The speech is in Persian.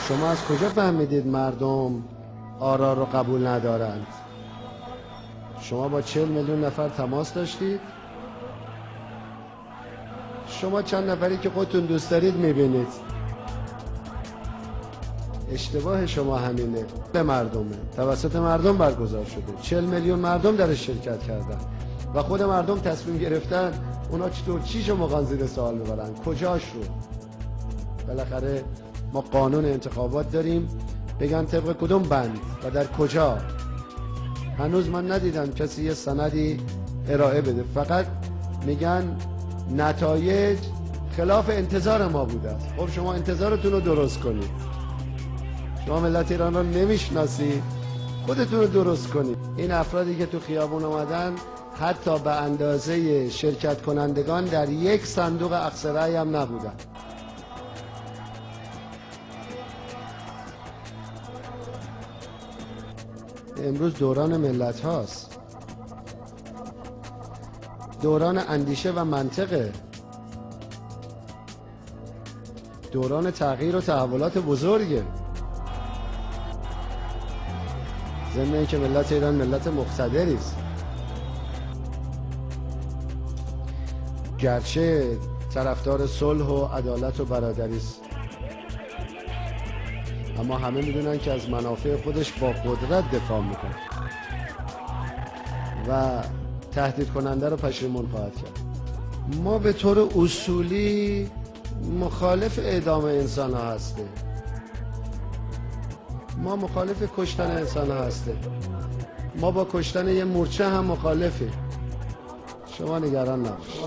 شما از کجا فهمیدید مردم آرا رو قبول ندارند؟ شما با 40 میلیون نفر تماس داشتید؟ شما چند نفری که خودتون دوست دارید میبینید. اشتباه شما همینه. به مردمه، توسط مردم برگزار شده، 40 میلیون مردم درش شرکت کردن و خود مردم تصمیم گرفتن اونا چطور چیشو مقان زیر سوال ببرن، کجاش رو. بالاخره ما قانون انتخابات داریم، بگن طبق کدوم بند و در کجا. هنوز من ندیدم کسی یه سندی ارائه بده، فقط میگن نتایج خلاف انتظار ما بوده است. خب شما انتظارتون رو درست کنید. شما ملت ایران رو نمیشناسید، خودتون رو درست کنید. این افرادی که تو خیابون اومدن حتی به اندازه شرکت کنندگان در یک صندوق اقصی رأی هم نبودن. امروز دوران ملت هاست، دوران اندیشه و منطقه، دوران تغییر و تحولات بزرگه. ضمن اینکه ملت ایران ملت مقتدری است، گرچه طرفدار صلح و عدالت و برادری است، اما همه میدونن که از منافع خودش با قدرت دفاع میکنه و تهدید کننده رو پشیمون خواهد کرد. ما به طور اصولی مخالف اعدام انسان ها هستیم، ما مخالف کشتن انسان ها هستیم، ما با کشتن یه مورچه هم مخالفیم. شما نگران نباشید.